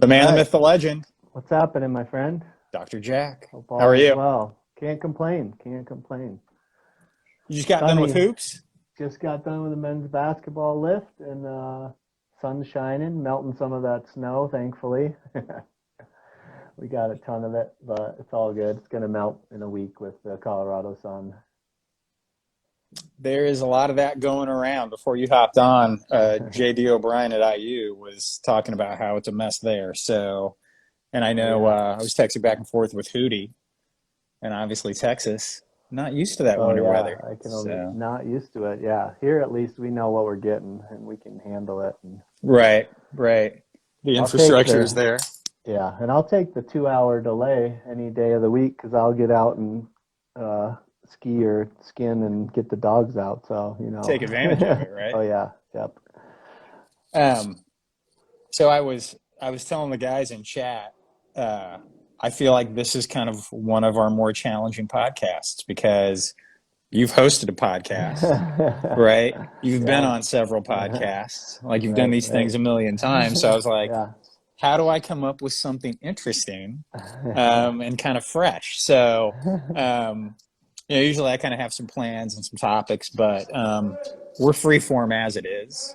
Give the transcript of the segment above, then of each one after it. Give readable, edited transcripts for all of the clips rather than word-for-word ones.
The man, the Right. myth, the legend, What's happening, my friend? Dr. Jack. Hope How are all is you? well. Can't complain. Can't complain. You just got done with Sunny. hoops? Just got done with the men's basketball lift and sun's shining, melting some of that snow, thankfully. We got a ton of it, but it's all good. It's gonna melt in a week with the Colorado sun. There is a lot of that going around. Before you hopped on, JD O'Brien at IU was talking about how it's a mess there. So, and I Oh know yeah. I was texting back and forth with Hootie, and obviously Texas, not used to that Oh winter yeah. weather. I can only So, not used to it. Yeah. Here at least we know what we're getting and we can handle it. And right, right. The I'll take infrastructure is the there. Yeah, and I'll take the 2 hour delay any day of the week because I'll get out and uh, ski or skin and get the dogs out. So, Take advantage of it, right? Oh yeah, yep. Um, so I was telling the guys in chat, uh, I feel like this is kind of one of our more challenging podcasts because you've hosted a podcast, right? You've been Yeah, on several podcasts, like you've done right, these right. things a million times. So I was like, Yeah. how do I come up with something interesting and kind of fresh? So, um, usually I kind of have some plans and some topics, but we're free form as it is.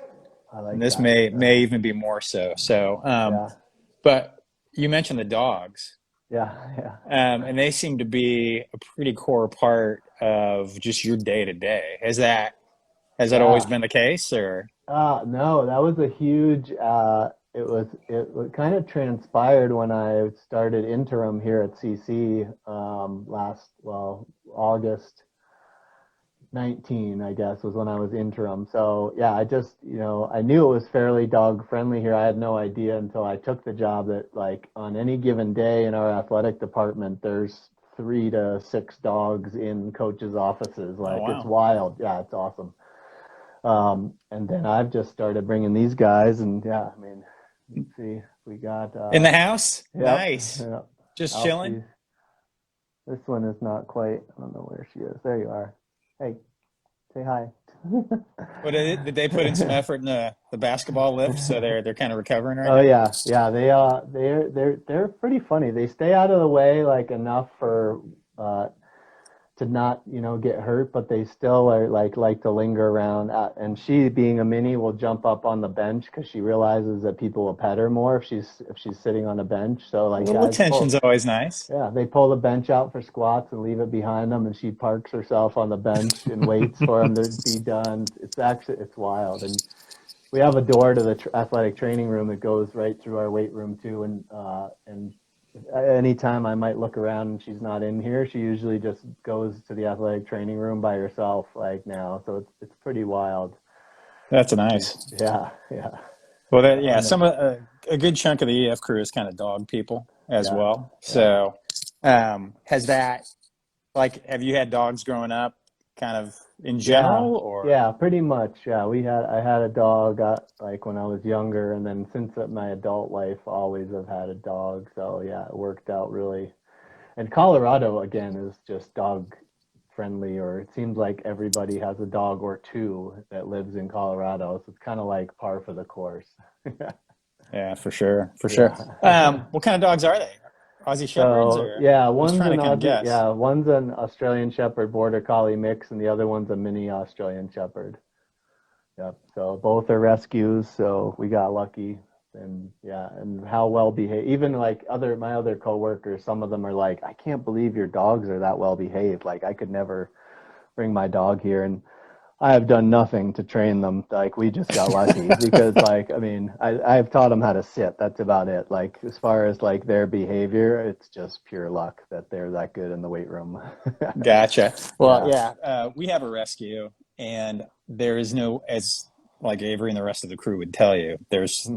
I And like this that. may even be more so. So, Yeah, but you mentioned the dogs, yeah, yeah. and they seem to be a pretty core part of just your day to day. Has that always Yeah. been the case, or? No, that was a huge, it kind of transpired when I started interim here at CC August 19, I guess, was when I was interim. So yeah, I just, I knew it was fairly dog friendly here. I had no idea until I took the job that like on any given day in our athletic department, there's 3 to 6 dogs in coaches' offices. Oh Like it's wow! wild. Yeah, it's awesome. And then I've just started bringing these guys, and yeah, I mean, let's see, we got, In the house, yep, nice. yep, Just chilling. Alfie. This one is not quite, I don't know where she is. There you are. Hey, say hi. What did they put in some effort in the basketball lift? So they're kind of recovering right Oh now. yeah, yeah. They're pretty funny. They stay out of the way like enough for to not get hurt, but they still are like to linger around. And she, being a mini, will jump up on the bench because she realizes that people will pet her more if she's sitting on a bench. So A like little guys attention's pull, always nice. yeah, they pull the bench out for squats and leave it behind them, and she parks herself on the bench and waits for them to be done. It's wild. And we have a door to the athletic training room that goes right through our weight room too, and anytime I might look around and she's not in here, she usually just goes to the athletic training room by herself like now. So it's pretty wild. That's She's, nice. yeah, yeah. Well, yeah, And a good chunk of the EF crew is kind of dog people as yeah, well. yeah. So, has that like have you had dogs growing up, kind of in Yeah, general, or? yeah, pretty much. Yeah, I had a dog like when I was younger, and then since my adult life, always have had a dog. So yeah, it worked out really. And Colorado again is just dog friendly, or it seems like everybody has a dog or two that lives in Colorado. So it's kind of like par for the course. Yeah, for sure, for sure. Yeah. What kind of dogs are they? Aussie Shepherds, So or? yeah, I'm just one's trying an to kind of Aussie, guess. yeah, one's an Australian Shepherd Border Collie mix, and the other one's a mini Australian Shepherd. Yep. So both are rescues. So we got lucky, and yeah, and how well behaved. Even like my other coworkers, some of them are like, I can't believe your dogs are that well behaved. Like I could never bring my dog here, and I have done nothing to train them. Like we just got lucky because like I mean I've taught them how to sit. That's about it. Like as far as like their behavior, it's just pure luck that they're that good in the weight room. Gotcha. Well, Yeah. yeah, we have a rescue, and there is no, as like Avery and the rest of the crew would tell you, there's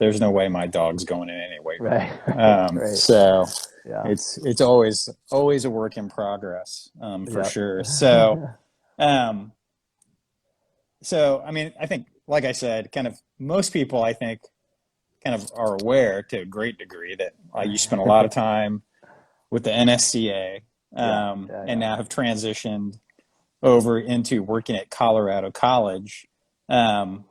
no way my dog's going in any weight room. Right. Right. Right. So Yeah. it's always a work in progress, for Yep. sure. Um, so I mean, I think, like I said, kind of most people, I think, kind of are aware to a great degree that you spend a lot of time with the NSCA, Yeah. Yeah. and Yeah. now have transitioned over into working at Colorado College. Um,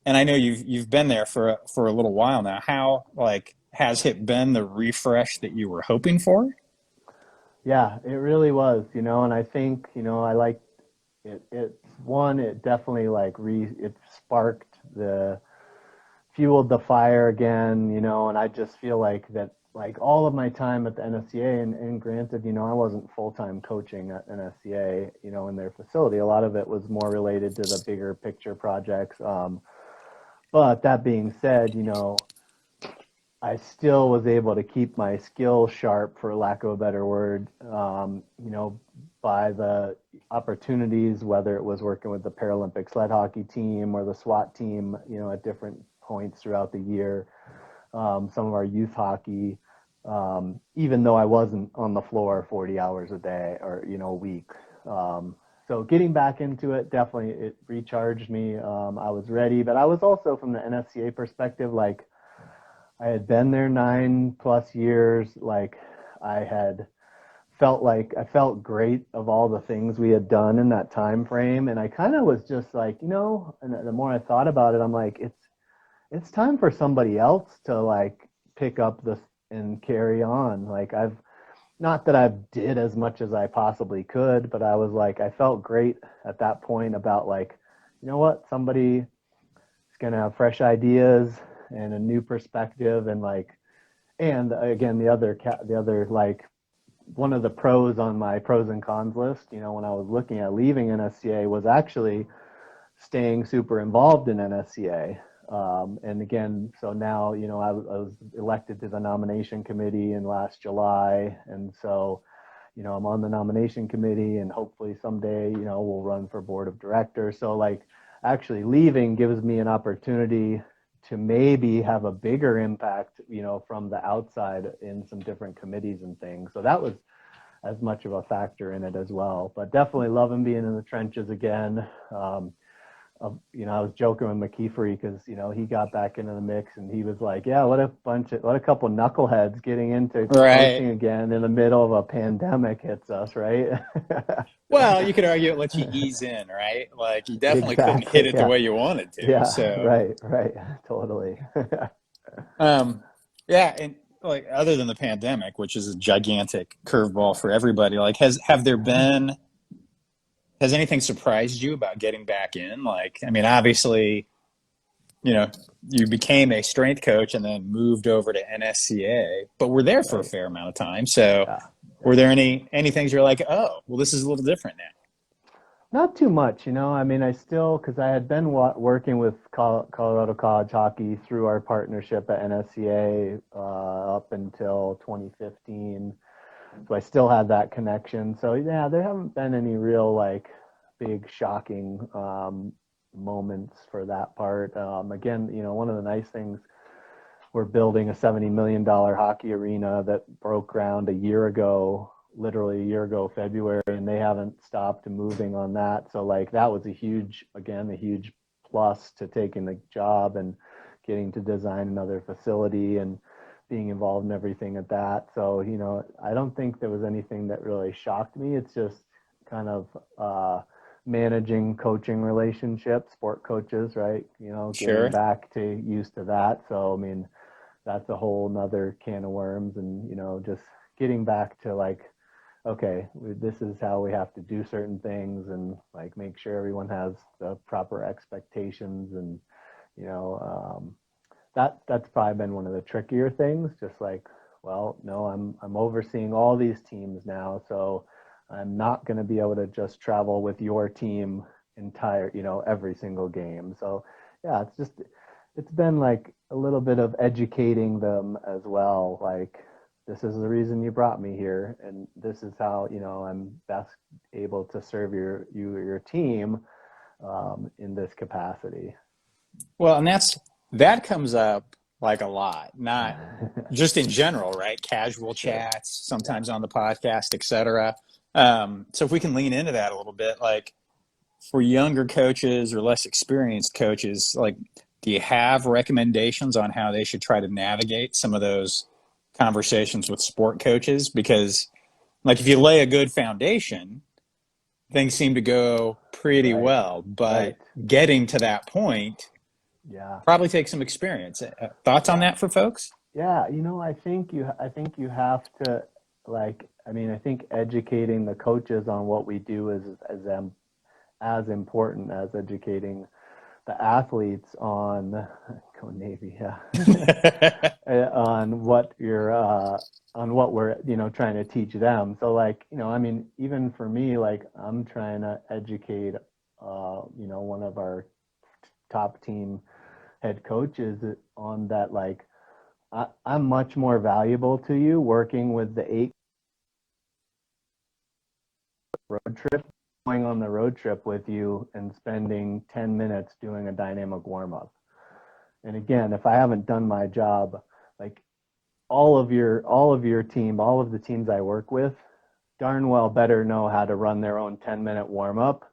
and I know you've been there for a little while now. How like has it been the refresh that you were hoping for? Yeah, it really was, and I think, I like it. It definitely it sparked fueled the fire again, and I just feel like that, like all of my time at the NSCA, and granted, I wasn't full-time coaching at NSCA, in their facility. A lot of it was more related to the bigger picture projects. But that being said, I still was able to keep my skills sharp, for lack of a better word, by the opportunities, whether it was working with the Paralympic sled hockey team or the SWAT team, at different points throughout the year, some of our youth hockey, even though I wasn't on the floor 40 hours a day or, a week. So getting back into it, definitely it recharged me. I was ready, but I was also, from the NSCA perspective, like I had been there 9+ years. Like I felt great of all the things we had done in that time frame. And I kind of was just like, and the more I thought about it, I'm like, it's time for somebody else to like pick up this and carry on. Like not that I did as much as I possibly could, but I was like, I felt great at that point about like, somebody is going to have fresh ideas and a new perspective. And like, and again, the other like, one of the pros on my pros and cons list, when I was looking at leaving NSCA, was actually staying super involved in NSCA. And again, so now, I was elected to the nomination committee in last July. And so, I'm on the nomination committee, and hopefully someday, we'll run for board of directors. So like actually leaving gives me an opportunity to maybe have a bigger impact, from the outside in some different committees and things. So that was as much of a factor in it as well. But definitely loving being in the trenches again. I was joking with McKeefery because, he got back into the mix, and he was like, yeah, what a couple knuckleheads getting into Right. coaching again in the middle of a pandemic hits us, right? Well, you could argue it lets you ease in, right? Like you definitely couldn't hit Exactly. it the Yeah. way you wanted to. Yeah. So, Right. Totally. um, yeah, and like other than the pandemic, which is a gigantic curveball for everybody, like has anything surprised you about getting back in? Like, I mean, obviously, you know, you became a strength coach and then moved over to NSCA, but we're there for a Right. fair amount of time. So, Yeah. were Yeah. there any things you're like, oh, well, this is a little different now? Not too much, I mean, I still, because I had been working with Colorado College Hockey through our partnership at NSCA up until 2015. So I still had that connection. So yeah, there haven't been any real like big shocking moments for that part. Again, one of the nice things, we're building a $70 million hockey arena that broke ground a year ago, literally a year ago, February, and they haven't stopped moving on that. So like that was a huge plus to taking the job and getting to design another facility and being involved in everything at that. So, I don't think there was anything that really shocked me. It's just kind of managing coaching relationships, sport coaches, right? Getting Sure. back to used to that. So, I mean, that's a whole nother can of worms, and just getting back to like, okay, this is how we have to do certain things, and like make sure everyone has the proper expectations. And you know that's probably been one of the trickier things, just like, well, no, I'm overseeing all these teams now, so I'm not going to be able to just travel with your team entire, every single game. So yeah, it's been like a little bit of educating them as well. Like, this is the reason you brought me here, and this is how, I'm best able to serve your team in this capacity. Well, and that comes up like a lot, not just in general, right? Casual Sure. chats, Yeah. sometimes on the podcast, etc. So if we can lean into that a little bit, like for younger coaches or less experienced coaches, like, do you have recommendations on how they should try to navigate some of those conversations with sport coaches? Because, like, if you lay a good foundation, things seem to go pretty Right. well. But Right. getting to that point, Yeah. Probably takes some experience. Thoughts on Yeah. that for folks? Yeah, I think you have to, like, I mean, I think educating the coaches on what we do is as important as educating the athletes on go Navy, yeah, on what you're on what we're trying to teach them. So like I mean, even for me, like I'm trying to educate one of our top team head coaches on that, like I'm much more valuable to you working with the 8 road trip, going on the road trip with you and spending 10 minutes doing a dynamic warm up. And again, if I haven't done my job, like all of your team, all of the teams I work with, darn well better know how to run their own 10-minute warm up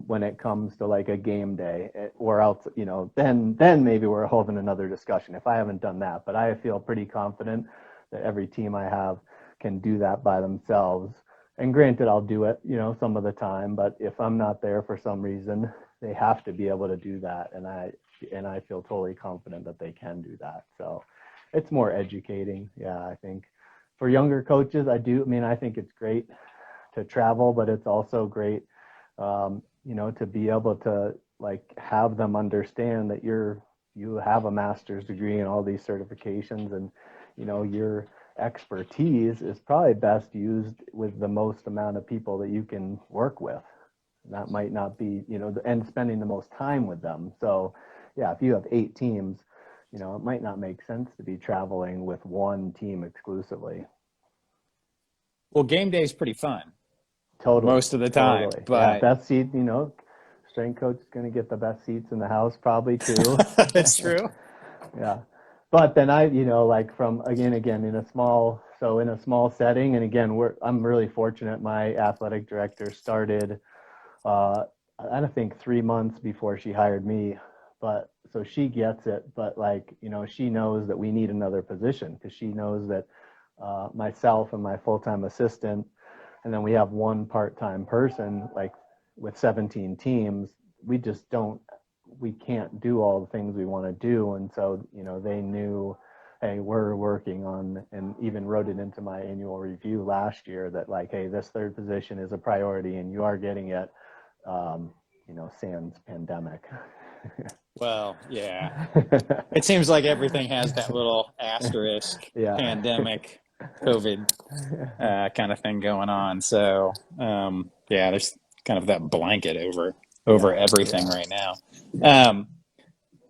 when it comes to like a game day, or else then maybe we're holding another discussion if I haven't done that. But I feel pretty confident that every team I have can do that by themselves. And granted, I'll do it some of the time, but if I'm not there for some reason, they have to be able to do that, and I feel totally confident that they can do that. So it's more educating. Yeah, I think for younger coaches, I mean, I think it's great to travel, but it's also great to be able to like have them understand that you have a master's degree and all these certifications, and your expertise is probably best used with the most amount of people that you can work with. And that might not be, and spending the most time with them. So yeah, if you have 8 teams, it might not make sense to be traveling with one team exclusively. Well, game day is pretty fun Totally, most of the time, totally. Yeah, but best seat, strength coach is going to get the best seats in the house probably too. it's true. Yeah. But then like from again in a small setting, and again, I'm really fortunate. My athletic director started I don't think 3 months before she hired me, but so she gets it. But like, she knows that we need another position because she knows that myself and my full-time assistant, and then we have one part-time person, like with 17 teams, we just don't, we can't do all the things we want to do. And so, they knew, hey, we're working on, and even wrote it into my annual review last year that like, hey, this third position is a priority and you are getting it, sans pandemic. Well, yeah. It seems like everything has that little asterisk, Yeah. pandemic, COVID kind of thing going on. So yeah, there's kind of that blanket over Yeah. everything Yeah. right now. Um,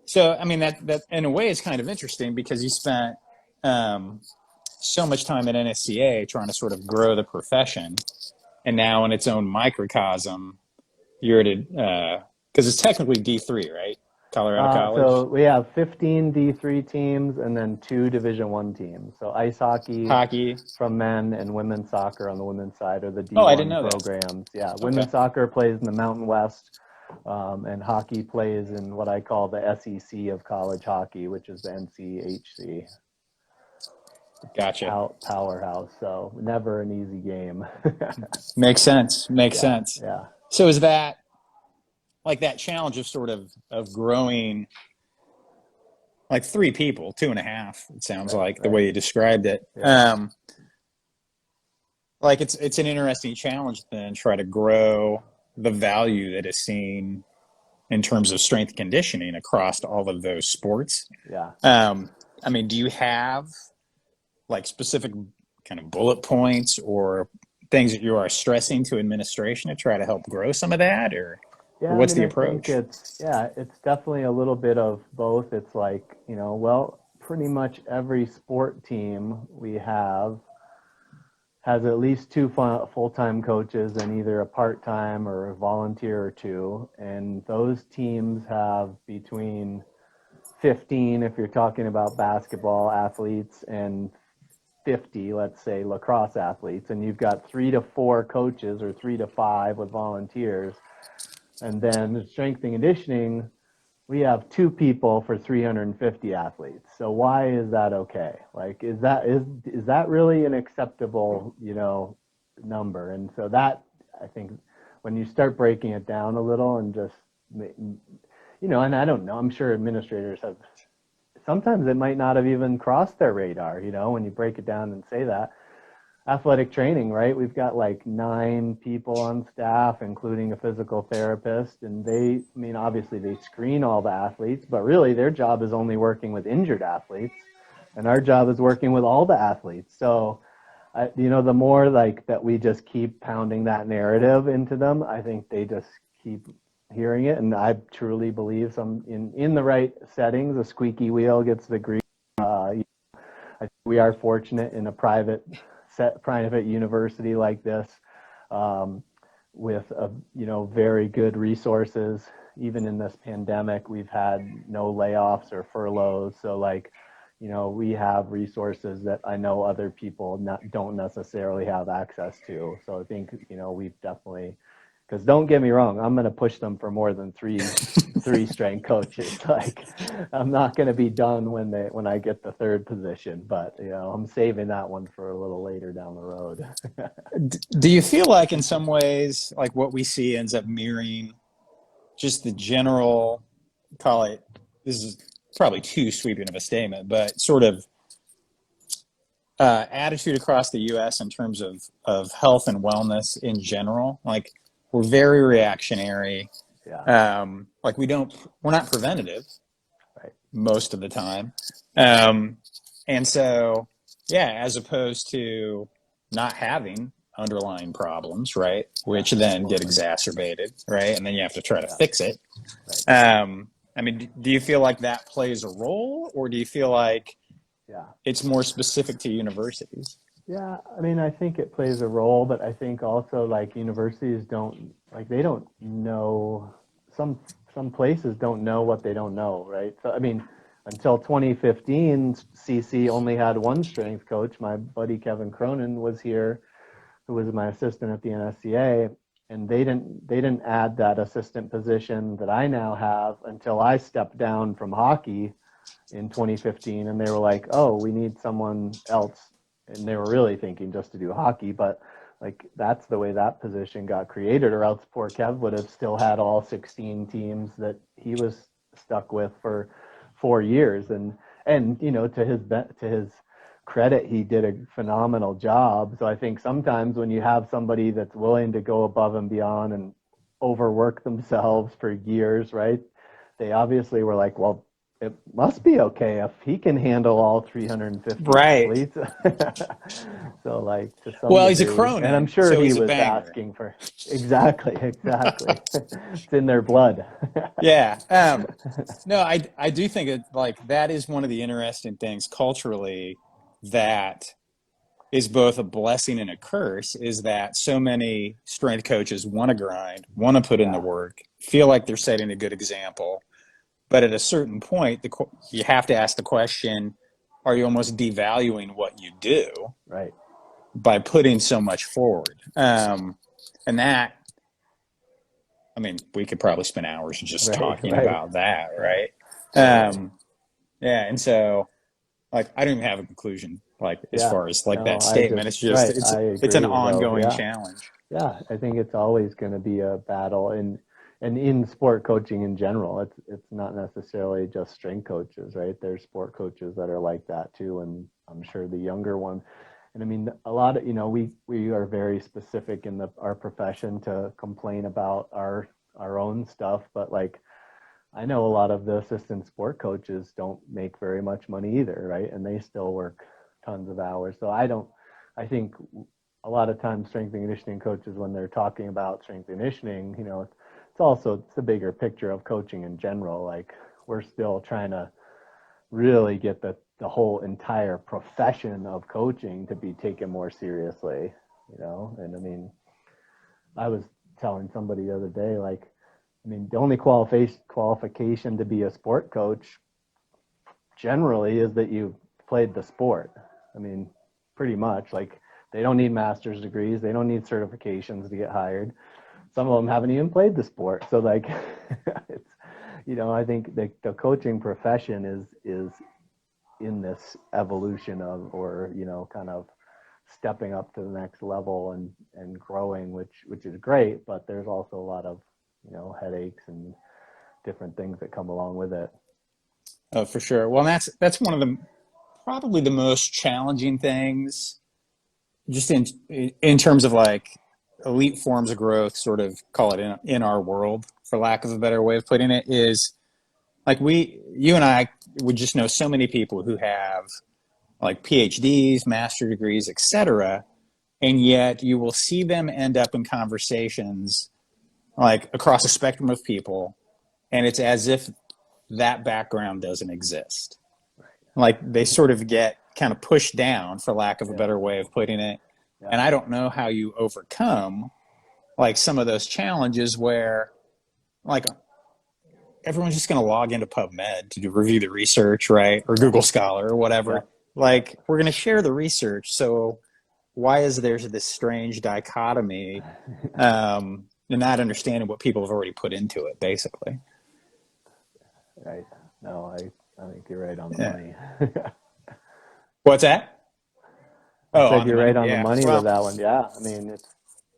so I mean that in a way is kind of interesting because you spent um, so much time at NSCA trying to sort of grow the profession, and now in its own microcosm, you're at because it's technically D3, right? Colorado So College we have 15 D3 teams and then 2 Division One teams. So ice hockey hockey. from men and women's soccer on the women's side are the Oh, I didn't D1 know that. programs. Yeah, Okay. women's soccer plays in the Mountain West, and hockey plays in what I call the SEC of college hockey, which is the NCHC Gotcha. powerhouse. So never an easy game. Makes sense. Makes Yeah, sense. yeah. So is that like that challenge of sort of growing like 3 people, two and a half, it sounds Right, like the right. way you described it. Yeah, Like it's an interesting challenge then try to grow the value that is seen in terms of strength conditioning across all of those sports. yeah. Um, I mean, do you have like specific kind of bullet points or things that you are stressing to administration to try to help grow some of that, or Yeah, I what's mean, the I think approach? it's definitely a little bit of both. It's like, well, pretty much every sport team we have has at least 2 full-time coaches and either a part-time or a volunteer or 2. And those teams have between 15, if you're talking about basketball athletes, and 50, let's say, lacrosse athletes. And you've got 3 to 4 coaches or 3 to 5 with volunteers. And then strength and conditioning, we have 2 people for 350 athletes. So why is that okay? Like, is that really an acceptable, number? And so that, I think, when you start breaking it down a little and just, and I don't know, I'm sure administrators have, sometimes it might not have even crossed their radar, when you break it down and say that. Athletic training, right? We've got like 9 people on staff, including a physical therapist, and obviously they screen all the athletes, but really their job is only working with injured athletes, and our job is working with all the athletes. So, the more like that we just keep pounding that narrative into them, I think they just keep hearing it. And I truly believe in the right settings, a squeaky wheel gets the grease. We are fortunate in a private university like this, with very good resources. Even in this pandemic, we've had no layoffs or furloughs. So we have resources that I know other people don't necessarily have access to. So I think, we've definitely, because don't get me wrong, I'm going to push them for more than three strength coaches. Like, I'm not going to be done when I get the 3rd position, but I'm saving that one for a little later down the road. Do you feel like in some ways, like what we see ends up mirroring just the general, call it, this is probably too sweeping of a statement, but sort of attitude across the U.S. in terms of health and wellness in general? Like, we're very reactionary. Yeah. Like we're not preventative Right. most of the time. And so, yeah, as opposed to not having underlying problems, right? Which then get exacerbated, right? And then you have to try to Yeah. fix it. Right. I mean, do you feel like that plays a role, or do you feel like Yeah. it's more specific to universities? Yeah, I think it plays a role, but I think also like universities they don't know, some places don't know what they don't know, right? So until 2015, CC only had one strength coach. My buddy Kevin Cronin was here, who was my assistant at the NSCA, and they didn't add that assistant position that I now have until I stepped down from hockey in 2015, and they were like, "Oh, we need someone else," and they were really thinking just to do hockey, but like that's the way that position got created, or else poor Kev would have still had all 16 teams that he was stuck with for 4 years, and to his credit, he did a phenomenal job. So I think sometimes when you have somebody that's willing to go above and beyond and overwork themselves for years, right? They obviously were like, well, it must be okay if he can handle all 350 Right. athletes. So to some Well, he's a degree, and I'm Cronin, sure so he he's a was banger. asking for exactly. It's in their blood. Yeah. No, I do think it like that is one of the interesting things culturally that is both a blessing and a curse is that so many strength coaches want to grind, want to put in the Yeah, work, feel like they're setting a good example. But at a certain point, you have to ask the question, are you almost devaluing what you do right. by putting so much forward? And that, I mean, we could probably spend hours just Right, talking right. about that, Yeah, right? totally. Yeah, and so like I don't even have a conclusion like as Yeah, far as like no, that statement. It's just right. I it's an agree though. ongoing Yeah. challenge. Yeah, I think it's always going to be a battle, and in sport coaching in general. It's not necessarily just strength coaches, right? There's sport coaches that are like that too, and I'm sure the younger one. And a lot of we are very specific in our profession to complain about our own stuff, but I know a lot of the assistant sport coaches don't make very much money either, right? And they still work tons of hours. So I think a lot of times strength and conditioning coaches, when they're talking about strength and conditioning, it's a bigger picture of coaching in general. Like, we're still trying to really get the whole entire profession of coaching to be taken more seriously, and I was telling somebody the other day, the only qualification to be a sport coach generally is that you played the sport. I mean, pretty much. They don't need master's degrees, they don't need certifications to get hired. Some of them haven't even played the sport. So it's I think the coaching profession is in this evolution of, or kind of stepping up to the next level and growing, which is great, but there's also a lot of headaches and different things that come along with it. Oh, for sure. Well, that's one of the probably the most challenging things, just in terms of like elite forms of growth, sort of call it in our world, for lack of a better way of putting it, is like you and I would just know so many people who have like PhDs, master degrees, etc., and yet you will see them end up in conversations like across a spectrum of people, and it's as if that background doesn't exist. Like they sort of get kind of pushed down, for lack of a Yeah, better way of putting it. yeah, And I don't know how you overcome like some of those challenges where like everyone's just going to log into PubMed to review the research, right? Or yeah, Google Scholar or yeah, whatever. yeah. Like we're going to share the research. So why is there this strange dichotomy, and not understanding what people have already put into it, basically? Right. No, I think you're right on the Yeah. money. What's that? I Oh, said on the you're money. right on the Yeah. money with Well, that one. Yeah. I mean,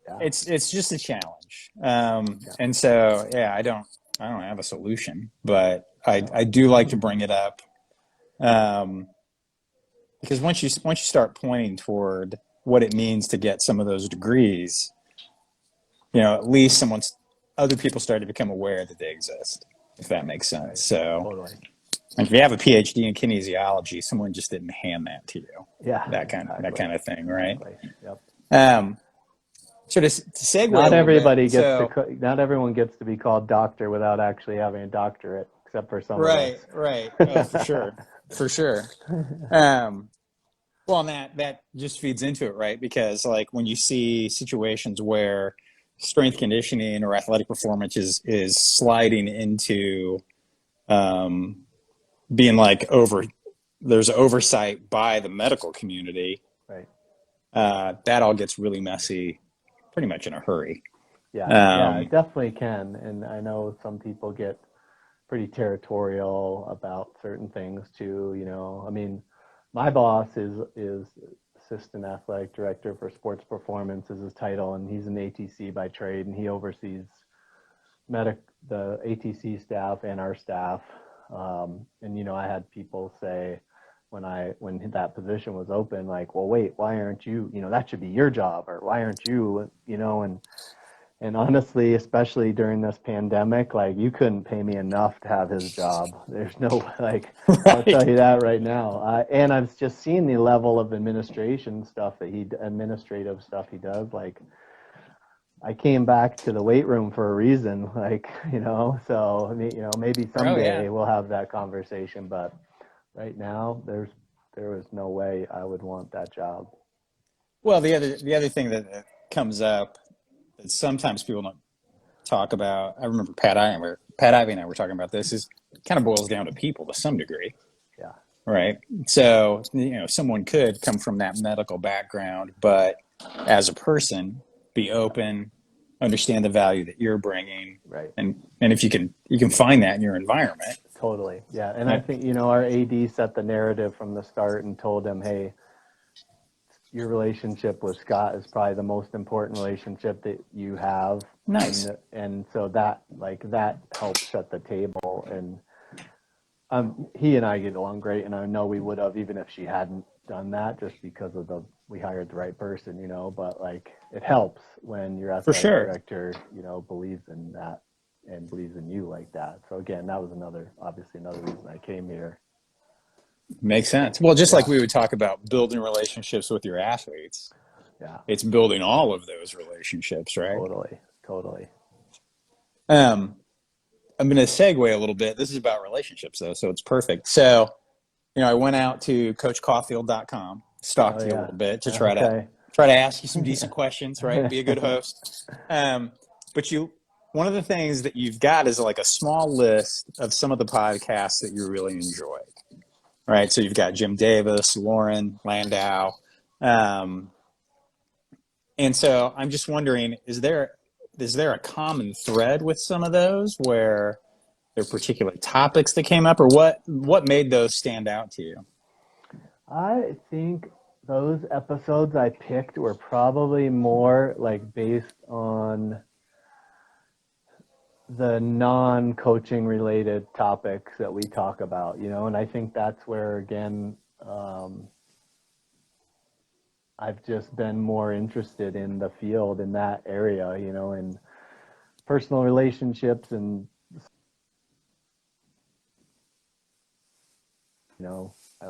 yeah, it's just a challenge, yeah, and so yeah, I don't have a solution, but I no, do like to bring it up, um, because once you start pointing toward what it means to get some of those degrees, at least other people start to become aware that they exist, if that makes sense. right. So, Totally. like, if you have a PhD in kinesiology, someone just didn't hand that to you, Yeah, that exactly. kind of thing, right? Exactly. Yep. Um, so to segue a Not little bit, everybody gets to, so not everyone gets to be called doctor without actually having a doctorate, except for some of us. right, right, oh, for sure, for sure. Um, well, and that just feeds into it, right? Because like when you see situations where strength conditioning or athletic performance is sliding into, um, being like there's oversight by the medical community, Right. that all gets really messy pretty much in a hurry. Yeah. Yeah, it Um, definitely can. And I know some people get pretty territorial about certain things too. I mean, my boss is assistant athletic director for sports performance is his title, and he's an ATC by trade, and he oversees medic the ATC staff and our staff. And I had people say when that position was open, like, well, wait, why aren't you? That should be your job, or why aren't you? And honestly, especially during this pandemic, like you couldn't pay me enough to have his job. There's no I'll tell right, you that right now. And I've just seen the level of administrative stuff he does. Like I came back to the weight room for a reason, like So I mean, maybe oh yeah. someday we'll have that conversation, but right now there was no way I would want that job. Well, the other thing that comes up that sometimes people don't talk about. I remember Pat Ivy and I were talking about this. Is kind of boils down to people to some degree, Yeah, right? So someone could come from that medical background, but as a person, be open, understand the value that you're bringing, right. and if you can find that in your environment. Totally. Yeah. And I Yeah, think, our AD set the narrative from the start and told him, hey, your relationship with Scott is probably the most important relationship that you have. nice, And so that helped set the table. And he and I get along great. And I know we would have, even if she hadn't done that, just because we hired the right person, but like it helps when your for athletic sure. director, believes in that and believes in you like that. So again, that was obviously another reason I came here. Makes sense. Well, just like Yeah, we would talk about building relationships with your athletes, yeah, it's building all of those relationships, right? totally, totally. Um, I'm going to segue a little bit. This is about relationships, though, so it's perfect. So, I went out to CoachCaulfield.com, Oh stalked you a yeah. little bit to Okay. try to ask you some decent questions, right? Be a good host. But one of the things that you've got is like a small list of some of the podcasts that you really enjoy, right? So you've got Jim Davis, Lauren Landau, um, and so I'm just wondering, is there a common thread with some of those where there are particular topics that came up, or what made those stand out to you? I think those episodes I picked were probably more like based on the non-coaching related topics that we talk about, and I think that's where, again, I've just been more interested in the field in that area, in personal relationships and,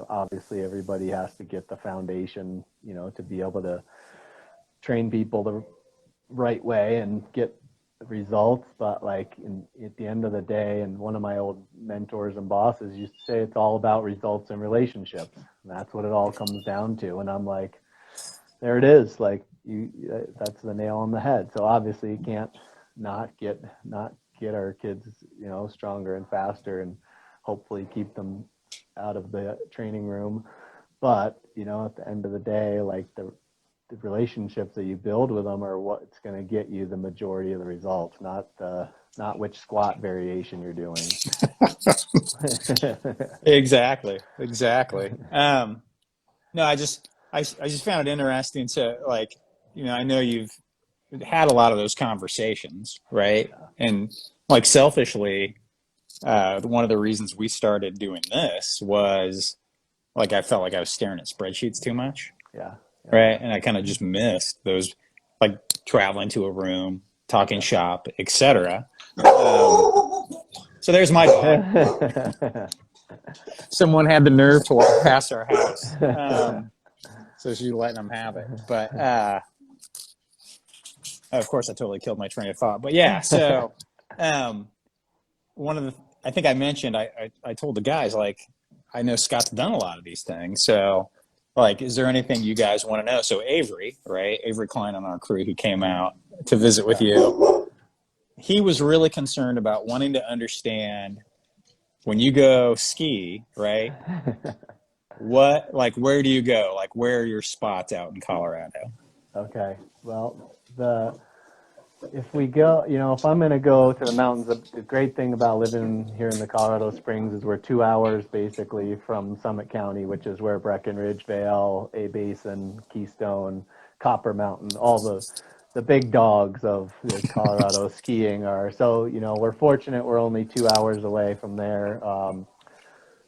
obviously everybody has to get the foundation, to be able to train people the right way and get results. But like at the end of the day, and one of my old mentors and bosses used to say, it's all about results and relationships. And that's what it all comes down to. And I'm like, there it is. Like that's the nail on the head. So obviously you can't not get our kids, stronger and faster, and hopefully keep them out of the training room. But, at the end of the day, like the relationships that you build with them are what's going to get you the majority of the results, not which squat variation you're doing. Exactly. No, I just found it interesting to, like, I know you've had a lot of those conversations, right? And like selfishly, one of the reasons we started doing this was like I felt like I was staring at spreadsheets too much, Yeah. right? And I kind of just missed those, like traveling to a room, talking shop, etc. So there's my dog. Someone had the nerve to walk past our house, so she's letting them have it. But of course, I totally killed my train of thought. But yeah, so one of the, I think I mentioned, I told the guys, like, I know Scott's done a lot of these things. So, like, is there anything you guys want to know? So Avery, right? Avery Klein on our crew who came out to visit with you, he was really concerned about wanting to understand when you go ski, right? Where do you go? Like, where are your spots out in Colorado? Okay. Well, if we go, if I'm going to go to the mountains, the great thing about living here in the Colorado Springs is we're 2 hours basically from Summit County, which is where Breckenridge, Vail, A Basin, Keystone, Copper Mountain, all the big dogs of the Colorado skiing are. So, we're fortunate we're only 2 hours away from there.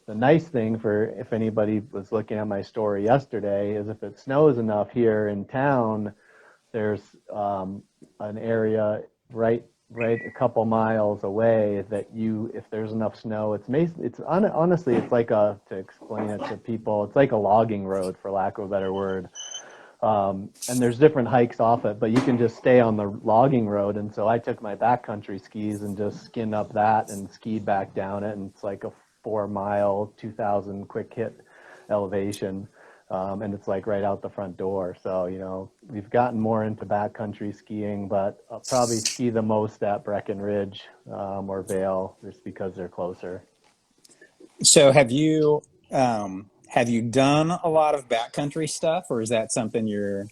The nice thing, for if anybody was looking at my story yesterday, is if it snows enough here in town, there's an area right a couple miles away that if there's enough snow, honestly, it's like to explain it to people, it's like a logging road, for lack of a better word. And there's different hikes off it, but you can just stay on the logging road. And so I took my backcountry skis and just skinned up that and skied back down it. And it's like a 4-mile, 2,000 quick hit elevation. And it's like right out the front door. So, we've gotten more into backcountry skiing, but I'll probably ski the most at Breckenridge or Vail, just because they're closer. So have you done a lot of backcountry stuff, or is that something you're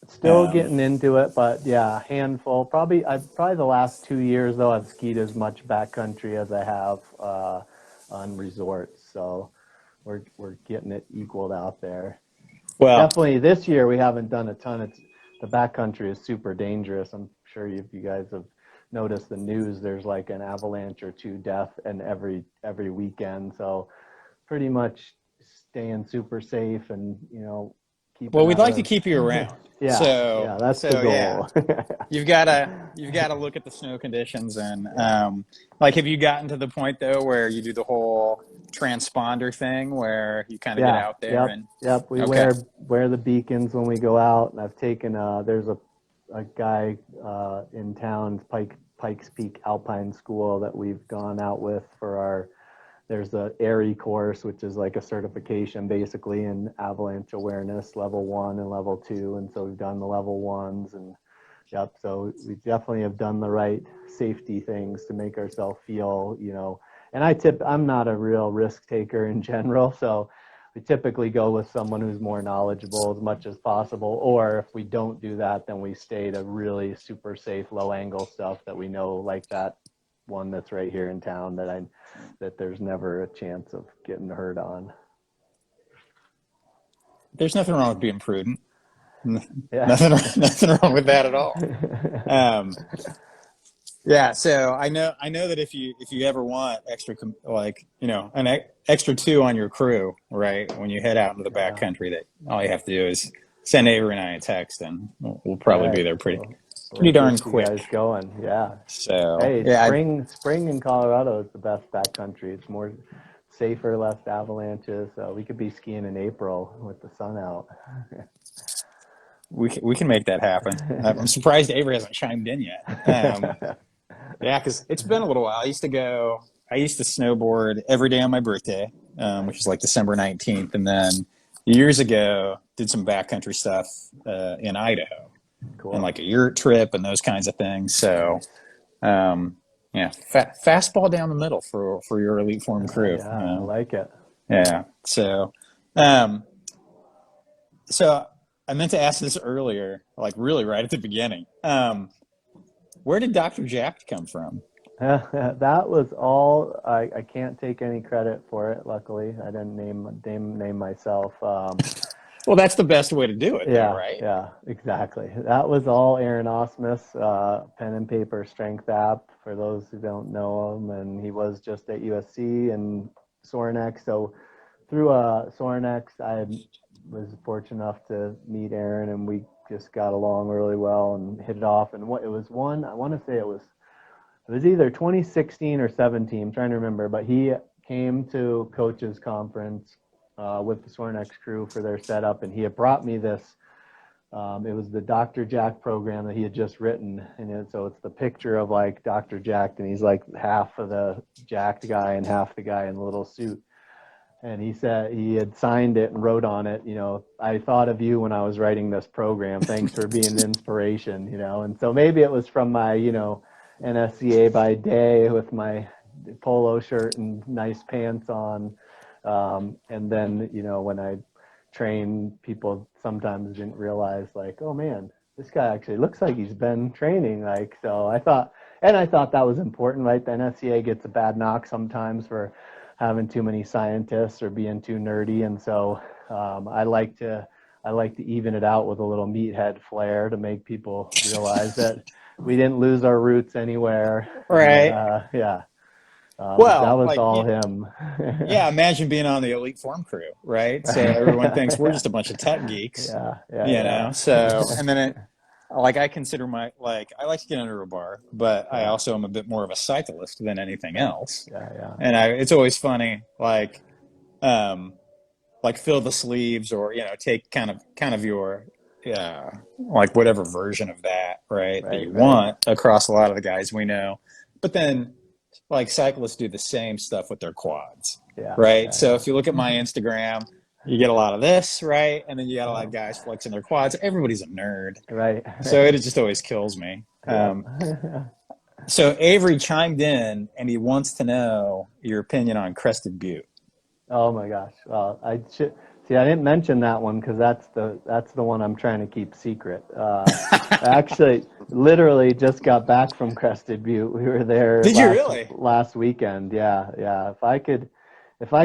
Still getting into it, but yeah, handful. Probably the last 2 years though, I've skied as much backcountry as I have on resorts. So we're getting it equaled out there. well? Definitely this year we haven't done a ton. The backcountry is super dangerous. I'm sure if you guys have noticed the news, there's like an avalanche or two death and every weekend. So pretty much staying super safe and Well, we'd like to keep you around. Yeah, So that's the goal. Yeah. You've gotta look at the snow conditions, and like, have you gotten to the point though where you do the whole transponder thing where you kind of get out there? Yep. We Okay. wear the beacons when we go out, and I've taken there's a guy in town, Pikes Peak Alpine School, that we've gone out with for there's the AIRI course, which is like a certification basically in avalanche awareness, level 1 and level 2. And so we've done the level 1s, and yep. So we definitely have done the right safety things to make ourselves feel, and I'm not a real risk taker in general. So we typically go with someone who's more knowledgeable as much as possible. Or if we don't do that, then we stay to really super safe, low angle stuff that we know, like that one that's right here in town that there's never a chance of getting hurt on. There's nothing wrong with being prudent. Yeah. Nothing wrong with that at all. Yeah, so I know that if you ever want extra like an extra two on your crew, right? When you head out into the Yeah. backcountry, that all you have to do is send Avery and I a text, and we'll All probably be right. there We'll pretty darn get you guys quick. going. Yeah. So Hey, yeah, spring in Colorado is the best backcountry. It's more safer, less avalanches. We could be skiing in April with the sun out. we can make that happen. I'm surprised Avery hasn't chimed in yet. Yeah, because it's been a little while. I used to snowboard every day on my birthday, which is Nice. like December 19th. And then years ago, did some backcountry stuff in Idaho and Cool. like a yurt trip and those kinds of things. So, Nice. um, yeah, fastball down the middle for your elite form crew. Yeah, I like it. Yeah. Um, so I meant to ask this earlier, like really right at the beginning. Where did Dr. Jack come from? That was all. I can't take any credit for it. Luckily, I didn't name myself. Well, that's the best way to do it, though, Yeah, right? yeah, exactly. That was all Aaron Osmus, pen and paper strength app for those who don't know him. And he was just at USC and Sorinex. So through Sorinex, I was fortunate enough to meet Aaron, and we just got along really well and hit it off. And what it was one, I want to say it was either 2016 or 17. I'm trying to remember, but he came to coaches conference with the Sorinex crew for their setup, and he had brought me this. It was the Dr. Jack program that he had just written, and so it's the picture of like Dr. Jack, and he's like half of the jacked guy and half the guy in the little suit. And he said he had signed it and wrote on it, I thought of you when I was writing this program. Thanks for being an inspiration, And so maybe it was from my, NSCA by day with my polo shirt and nice pants on. And then, when I train, people sometimes didn't realize, like, oh man, this guy actually looks like he's been training. Like, so I thought that was important, right? The NSCA gets a bad knock sometimes for having too many scientists or being too nerdy, and so I like to even it out with a little meathead flair to make people realize that we didn't lose our roots anywhere, and Right. yeah, that Well, was like, all him. yeah, imagine being on the elite form crew, right? So everyone thinks we're just a bunch of tech geeks, Yeah, yeah, So, and then like I consider I like to get under a bar, but I yeah, also am a bit more of a cyclist than anything else. yeah, yeah, And it's always funny, um, like fill the sleeves or take kind of your like whatever version of that right that right, you right, want across a lot of the guys we know, but then like cyclists do the same stuff with their quads, yeah, right? yeah, So yeah, if you look at my Instagram, you get a lot of this, right? And then you got a lot yeah, of guys flexing their quads. Everybody's a nerd, right, so it right, just always kills me. yep. So Avery chimed in and he wants to know your opinion on Crested Butte. Oh my gosh. Well, I should see. I didn't mention that one because that's the one I'm trying to keep secret. I actually, literally, just got back from Crested Butte. We were there Did you last really? last weekend. Yeah, yeah. If I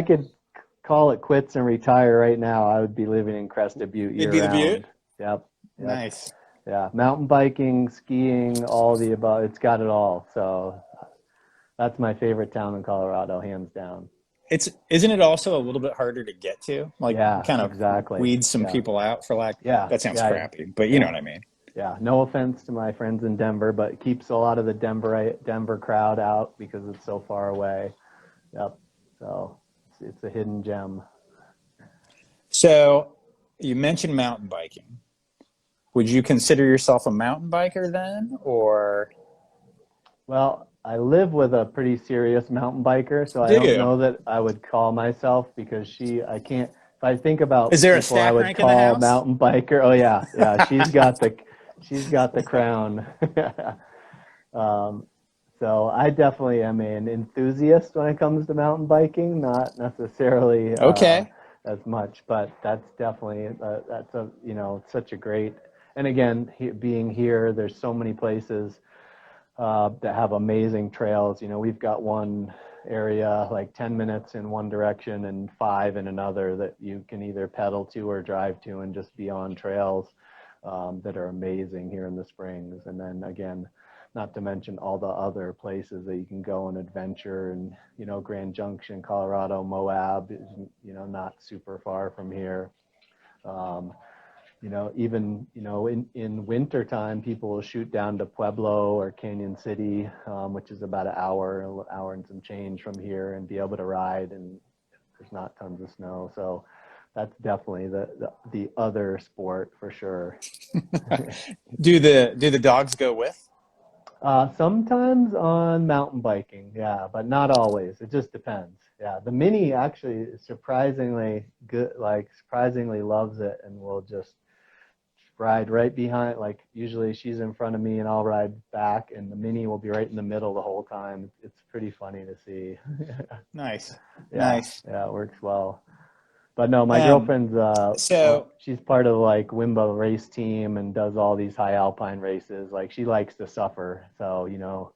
could call it quits and retire right now, I would be living in Crested Butte It'd year be the Butte. round. Yep. That's Nice. yeah. Mountain biking, skiing, all the above. It's got it all. So that's my favorite town in Colorado, hands down. It's isn't it also a little bit harder to get to? Like Yeah, kind of exactly. weed some Yeah, people out for like yeah, that sounds yeah, crappy, but you know yeah, what I mean. yeah. No offense to my friends in Denver, but it keeps a lot of the Denver crowd out because it's so far away. Yep. So it's a hidden gem. So you mentioned mountain biking. Would you consider yourself a mountain biker then, or Well, I live with a pretty serious mountain biker, so I do don't you? know that I would call myself because I can't. If I think Is about there a people I stack would rank in the call house? mountain biker, oh yeah, yeah, she's got the crown. Um, so I definitely am an enthusiast when it comes to mountain biking, not necessarily Okay. as much, but that's definitely that's a such a great. And again, being here, there's so many places that have amazing trails. We've got one area like 10 minutes in one direction and 5 in another that you can either pedal to or drive to and just be on trails that are amazing here in the Springs. And then again, not to mention all the other places that you can go and adventure. And, Grand Junction, Colorado, Moab is, not super far from here. Um, Even, in winter time, people will shoot down to Pueblo or Canyon City, which is about an hour and some change from here, and be able to ride, and there's not tons of snow. So that's definitely the other sport for sure. Do the dogs go with? Sometimes on mountain biking, yeah, but not always. It just depends. Yeah, the Mini actually is surprisingly good, like surprisingly loves it, and will just ride right behind. Like usually she's in front of me and I'll ride back, and the Mini will be right in the middle the whole time. It's pretty funny to see. Nice, Yeah, nice. yeah, it works well. But no, my Um, girlfriend's so she's part of like Wimba race team and does all these high alpine races. Like she likes to suffer. So,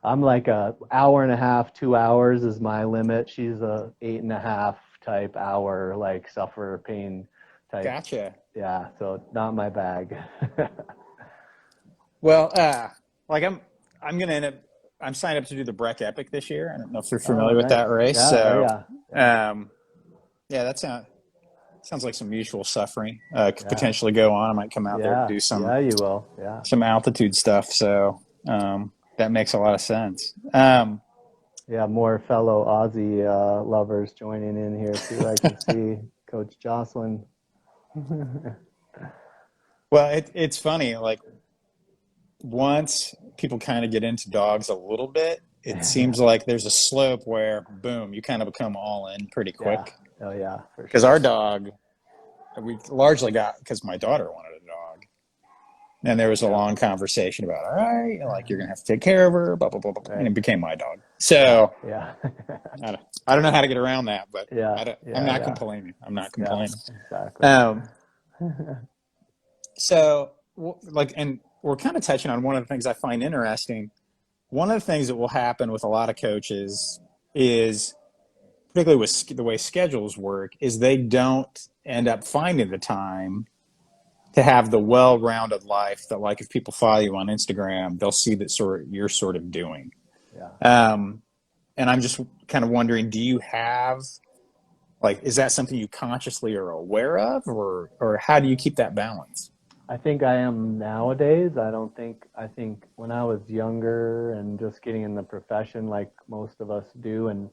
I'm like a hour and a half, 2 hours is my limit. She's a 8.5 type hour, like suffer pain type. gotcha. Yeah, so not my bag. Well, like I'm gonna end up. I'm signed up to do the Breck Epic this year. I don't know if you're Oh, familiar with nice. that race. Yeah, oh So, yeah. Yeah. um, yeah, that sounds like some mutual suffering could Yeah. potentially go on. I might come out there to Yeah. do Yeah, you will. Yeah. some altitude stuff. So that makes a lot of sense. Yeah, more fellow Aussie lovers joining in here too. I can see Coach Jocelyn. Well, it's funny. Like once people kind of get into dogs a little bit, it Yeah. seems like there's a slope where boom, you kind of become all in pretty Yeah. quick. Oh yeah, for Because our sure. dog, we largely got because my daughter wanted a dog. And there was a Yeah. long conversation about, all right, like you're gonna have to take care of her, blah blah blah, blah, and Right. it became my dog. Yeah. So Yeah. I don't know how to get around that, but Yeah. I'm Yeah. not Yeah. complaining. I'm not Yeah. complaining. Exactly. Um, so like, and we're kind of touching on one of the things I find interesting. One of the things that will happen with a lot of coaches is, particularly with the way schedules work, is they don't end up finding the time to have the well-rounded life that, like, if people follow you on Instagram, they'll see that sort of you're sort of doing. Yeah. Um, and I'm just kind of wondering, do you have, like, is that something you consciously are aware of, or how do you keep that balance? I think I am nowadays. I think when I was younger and just getting in the profession like most of us do, and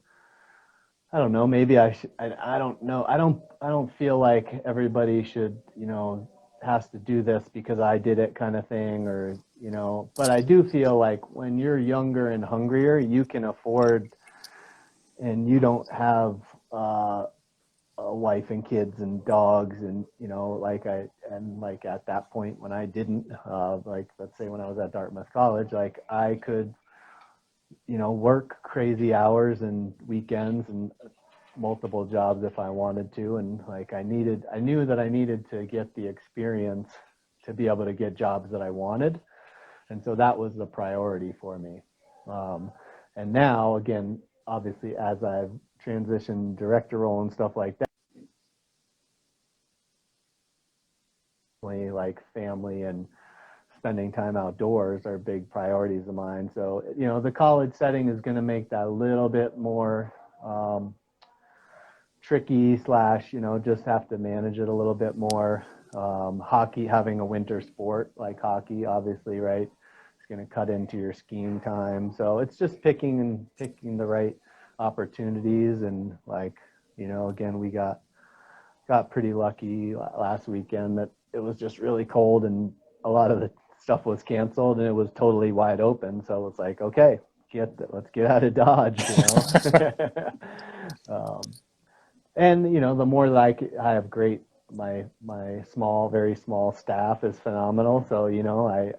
I don't know, maybe I don't know. I don't feel like everybody should, has to do this because I did it kind of thing, or, but I do feel like when you're younger and hungrier, you can afford, and you don't have a wife and kids and dogs, and like at that point when I didn't, like let's say when I was at Dartmouth College, like I could, work crazy hours and weekends and multiple jobs if I wanted to, and like I knew that I needed to get the experience to be able to get jobs that I wanted, and so that was the priority for me. um, and now again, obviously, as I've transitioned director role and stuff like that, like family and spending time outdoors are big priorities of mine. So, the college setting is going to make that a little bit more tricky, slash, just have to manage it a little bit more. Hockey, having a winter sport like hockey, obviously, right? It's going to cut into your skiing time. So it's just picking the right opportunities. And like, again, we got pretty lucky last weekend that it was just really cold and a lot of the stuff was canceled and it was totally wide open. So it's like, okay, let's get out of Dodge. um, and the more that I have great, my small, very small staff is phenomenal. So I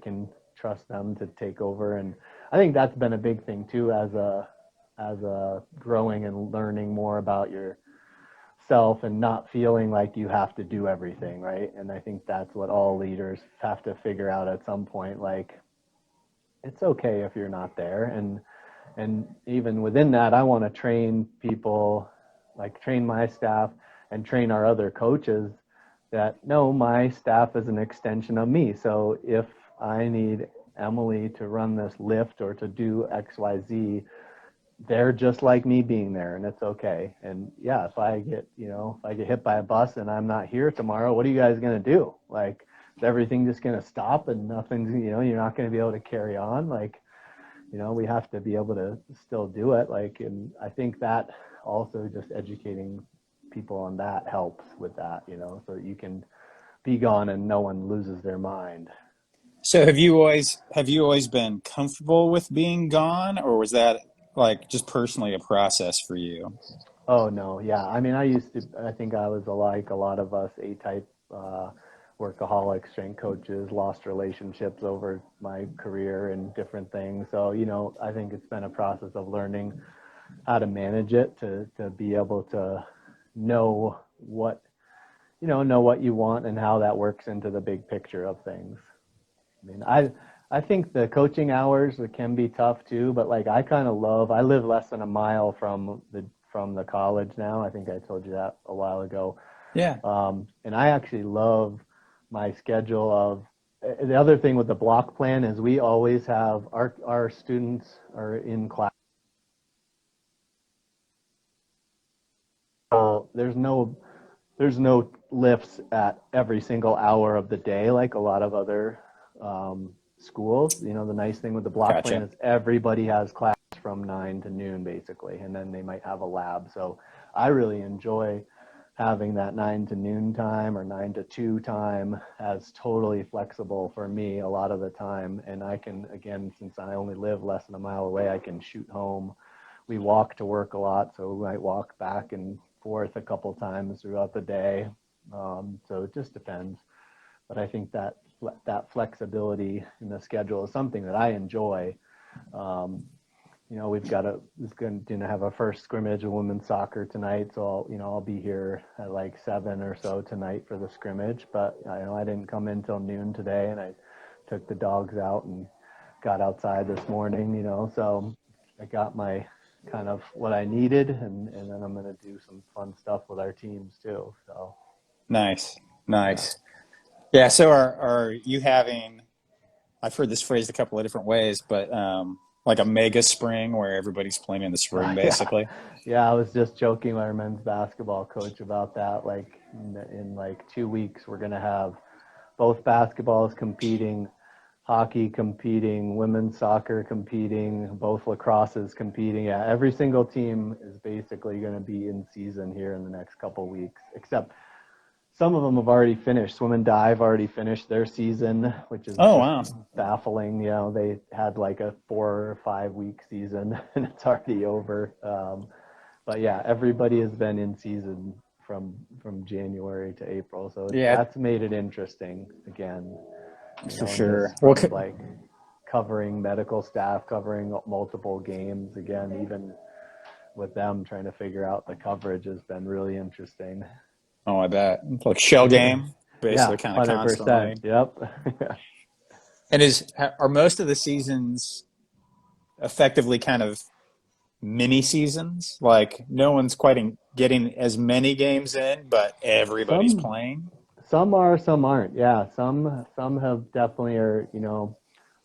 can trust them to take over, and I think that's been a big thing too, as a growing and learning more about yourself and not feeling like you have to do everything, right? And I think that's what all leaders have to figure out at some point. Like, it's okay if you're not there, and even within that, I want to train people, like train my staff and train our other coaches that no, my staff is an extension of me. So if I need Emily to run this lift or to do XYZ, they're just like me being there, and it's okay. And yeah, if I get, if I get hit by a bus and I'm not here tomorrow, what are you guys going to do? Like, is everything just going to stop and nothing's, you're not going to be able to carry on? Like, we have to be able to still do it. Like, and I think that also just educating people on that helps with that, so that you can be gone and no one loses their mind. So have you always been comfortable with being gone, or was that like just personally a process for you? Oh no, yeah. I mean, I think I was like a lot of us A-type workaholic strength coaches, lost relationships over my career and different things. So, I think it's been a process of learning how to manage it to be able to know what, know what you want and how that works into the big picture of things. I mean, I think the coaching hours can be tough too, but like I live less than a mile from the college now. I think I told you that a while ago. Yeah. And I actually love my schedule of the other thing with the block plan is we always have our students are in class. So there's no lifts at every single hour of the day like a lot of other schools. The nice thing with the block plan Gotcha. is everybody has class from 9 to noon basically, and then they might have a lab. So I really enjoy having that 9 to noon time or 9 to 2 time as totally flexible for me a lot of the time. And I can, again, since I only live less than a mile away, I can shoot home. We walk to work a lot, so we might walk back and forth a couple times throughout the day. So it just depends. But I think that flexibility in the schedule is something that I enjoy. We've got going to have a first scrimmage of women's soccer tonight, so I'll be here at like 7 or so tonight for the scrimmage. But I didn't come in till noon today, and I took the dogs out and got outside this morning. So I got my kind of what I needed, and then I'm going to do some fun stuff with our teams too. So Nice. yeah. Nice. Yeah. So are you having, I've heard this phrased a couple of different ways, but like a mega spring where everybody's playing in the spring, Yeah, basically. yeah. I was just joking with our men's basketball coach about that. Like in like 2 weeks, we're gonna have both basketballs competing, hockey competing, women's soccer competing, both lacrosses competing. Yeah, every single team is basically going to be in season here in the next couple weeks, except some of them have already finished. Swim and dive already finished their season, which is Oh, just wow. baffling. They had like a 4 or 5 week season and it's already over. But yeah, everybody has been in season from January to April, so Yeah, that's made it interesting again. for And sure. just Well, from like covering medical staff, covering multiple games again, even with them trying to figure out the coverage has been really interesting. oh, I bet. Like shell game, Yeah, basically kind of 100%. constantly. Yep. And are most of the seasons effectively kind of mini seasons? Like no one's quite getting as many games in, but everybody's Some playing. some are, some aren't. Yeah, some have definitely are,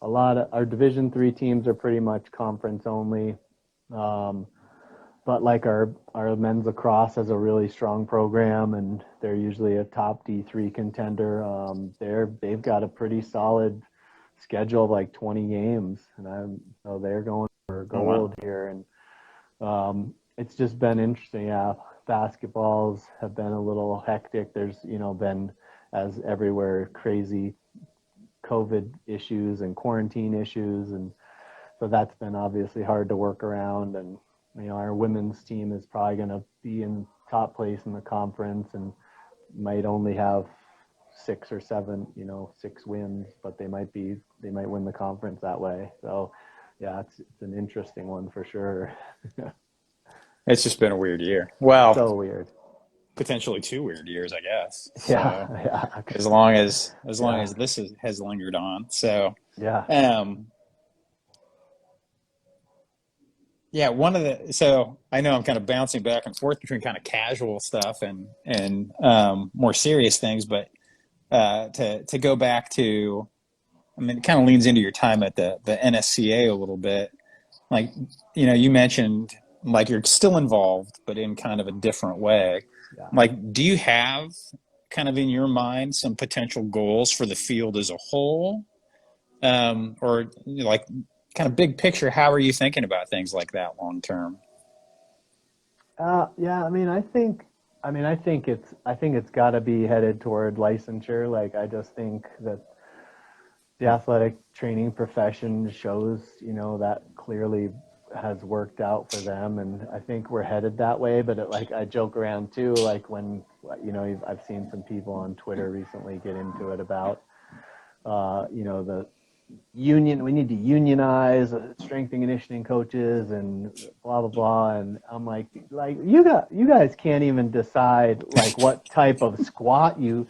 a lot of our Division 3 teams are pretty much conference only. Um, but like our men's lacrosse has a really strong program, and they're usually a top D3 contender. They've got a pretty solid schedule of like 20 games, and so they're going for Oh, wow. gold here, and it's just been interesting. Yeah, basketballs have been a little hectic. There's been, as everywhere, crazy COVID issues and quarantine issues, and so that's been obviously hard to work around. And our women's team is probably going to be in top place in the conference and might only have 6 or 7, 6 wins, but they might win the conference that way. So yeah, it's an interesting one for sure. It's just been a weird year. Well, So weird. potentially 2 weird years, I guess. Yeah, So yeah, as long as yeah, has lingered on. So yeah. um yeah, so I know I'm kind of bouncing back and forth between kind of casual stuff and more serious things, but to go back to I mean, it kind of leans into your time at the NSCA a little bit. Like, you mentioned like you're still involved, but in kind of a different way. Yeah. Like, do you have kind of in your mind some potential goals for the field as a whole? Or like kind of big picture, how are you thinking about things like that long term? Yeah, I think it's got to be headed toward licensure. Like, I just think that the athletic training profession shows, that clearly has worked out for them, and I think we're headed that way. But like, I joke around too, like when, I've seen some people on Twitter recently get into it about, the union. We need to unionize strength and conditioning coaches and blah blah blah. And I'm like you guys can't even decide like what type of squat that you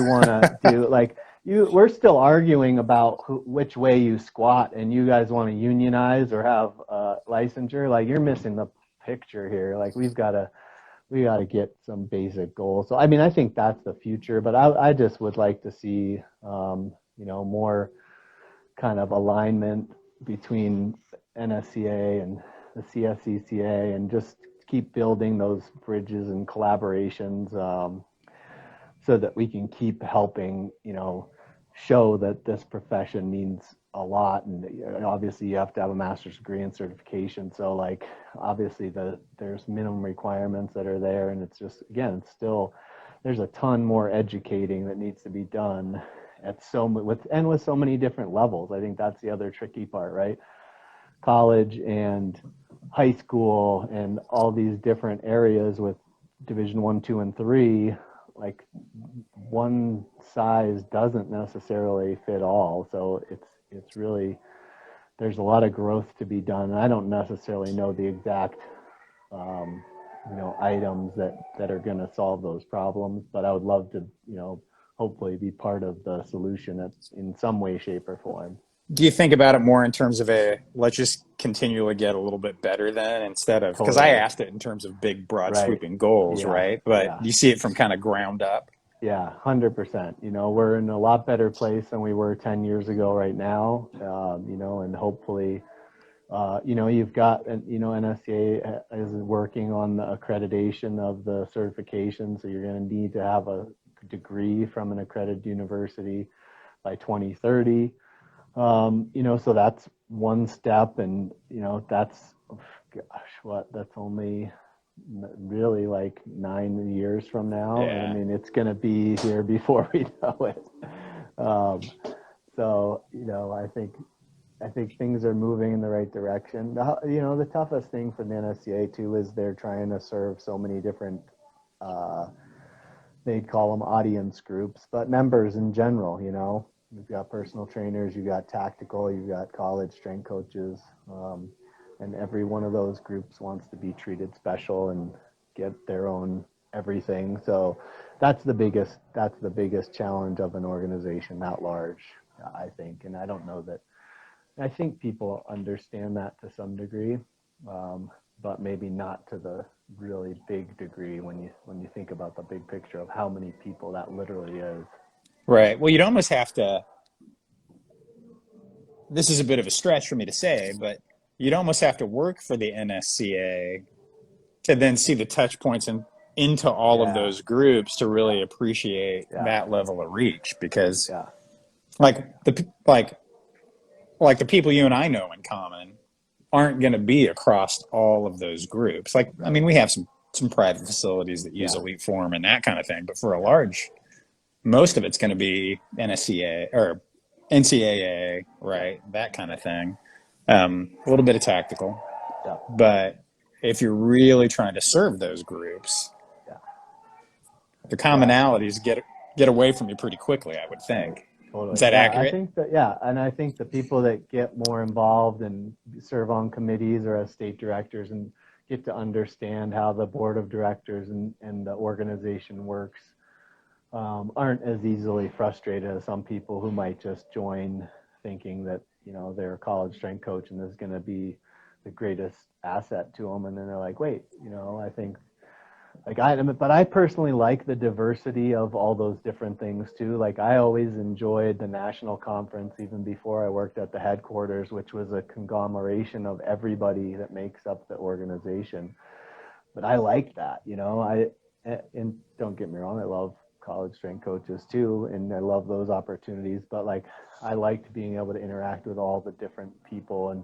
want to do. Like, we're still arguing about which way you squat, and you guys want to unionize or have licensure. Like, you're missing the picture here. Like, we got to get some basic goals. So I think that's the future. But I just would like to see more kind of alignment between NSCA and the CSCCA, and just keep building those bridges and collaborations, so that we can keep helping, show that this profession means a lot. And obviously you have to have a master's degree and certification. So like, obviously there's minimum requirements that are there. And it's just, again, it's still, there's a ton more educating that needs to be done with so many different levels. I think that's the other tricky part, right? College and high school and all these different areas with division 1, 2, and 3, like, one size doesn't necessarily fit all. So it's really, there's a lot of growth to be done. And I don't necessarily know the exact items that are going to solve those problems, but I would love to, hopefully be part of the solution in some way, shape, or form. Do you think about it more in terms of let's just continually get a little bit better then, instead of, because I Totally. asked it in terms of big, broad, Right. sweeping goals, Yeah. right? But Yeah. do you see it from kind of ground up? Yeah, 100%. We're in a lot better place than we were 10 years ago right now. And hopefully, you've got, NSCA is working on the accreditation of the certification. So you're going to need to have a degree from an accredited university by 2030. So that's one step. And, that's, that's only really like 9 years from now. And I Yeah. mean, it's going to be here before we know it. Um, so, I think things are moving in the right direction. The toughest thing for the NSCA too is they're trying to serve so many different, they'd call them audience groups, but members in general. You've got personal trainers, you've got tactical, you've got college strength coaches, and every one of those groups wants to be treated special and get their own everything. So that's the biggest challenge of an organization that large, I think. And I don't know that, I think people understand that to some degree, but maybe not to the really big degree when you think about the big picture of how many people that literally is. Right. Well, you'd almost have to, this is a bit of a stretch for me to say, but you'd almost have to work for the NSCA to then see the touch points into all of Yeah, those groups to yeah, really appreciate yeah, that level of reach. Because yeah, like the people you and I know in common aren't going to be across all of those groups. Like, I right, mean, we have some private facilities that use yeah, EliteForm and that kind of thing, but for a yeah, large, most of it's going to be NSCA or NCAA, yeah, right? That kind of thing. A little bit of tactical, yeah, but if you're really trying to serve those groups, yeah, the yeah. commonalities get away from you pretty quickly, I would Totally, think. Is totally. that Yeah, I accurate? think that, yeah, and I think the people that get more involved and serve on committees or as state directors and get to understand how the board of directors and the organization works, aren't as easily frustrated as some people who might just join thinking that, they're a college strength coach and this is going to be the greatest asset to them. And then they're like, wait, But I personally like the diversity of all those different things too. Like I always enjoyed the national conference even before I worked at the headquarters, which was a conglomeration of everybody that makes up the organization. But I like that, and don't get me wrong, I love college strength coaches too, and I love those opportunities. But like, I liked being able to interact with all the different people and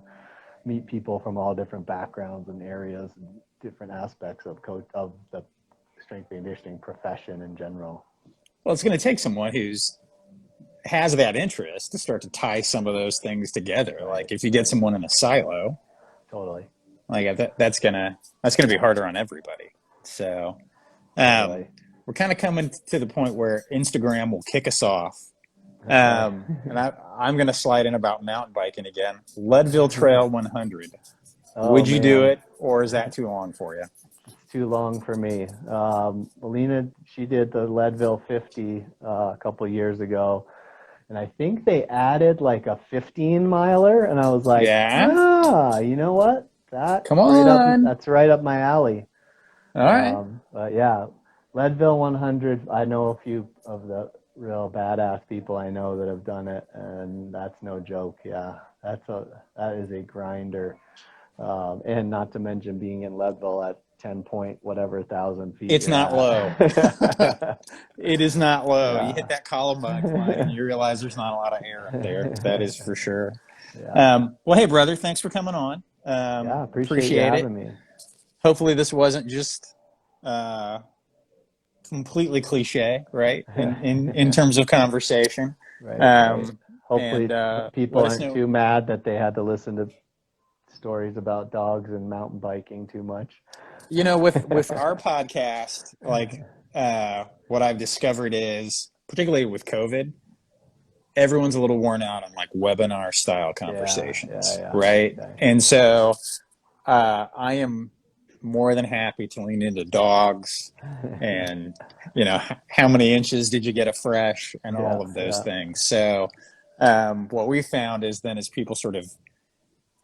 meet people from all different backgrounds and areas and different aspects of the strength and conditioning profession in general. Well, it's going to take someone who's has that interest to start to tie some of those things together. Right. Like if you get someone in a silo, Totally. like that's gonna be harder on everybody. So Totally. we're kind of coming to the point where Instagram will kick us off. Okay. And I'm going to slide in about mountain biking again. Leadville Trail 100. Oh, Would you do man. it, or is that too long for you? It's too long for me. Melina, she did the Leadville 50 a couple of years ago, and I think they added like a 15 miler, and I was like, Yeah. you know what? Come on. That's right up my alley. All right. But yeah, Leadville 100. I know a few of the real badass people I know that have done it, and that's no joke. Yeah, that is a grinder, and not to mention being in Leadville at 10 point whatever thousand feet. It's not low. It is not low. Yeah. You hit that Columbine climb and you realize there's not a lot of air up there. That is for sure. Yeah. Well, hey, brother, thanks for coming on. Yeah, appreciate you Appreciate it. having me. Hopefully this wasn't just completely cliche, right? In terms of conversation. Right. Hopefully And people let us aren't know. too mad that they had to listen to stories about dogs and mountain biking too much. With our podcast, like what I've discovered is, particularly with COVID, everyone's a little worn out on like webinar style conversations, Yeah. right? Okay. And so I am more than happy to lean into dogs and, how many inches did you get a fresh and all of those things. So what we found is then as people sort of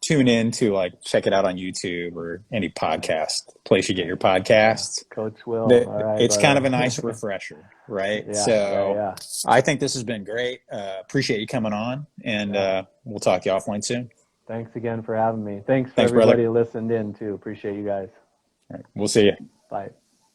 tune in to like check it out on YouTube or any podcast place you get your podcasts, Coach Will. All right, it's brother. kind of a nice refresher, right? So I think this has been great. Appreciate you coming on, and we'll talk to you offline soon. Thanks again for having me. Thanks for everybody who listened in too. Appreciate you guys. All right, we'll see you. Bye.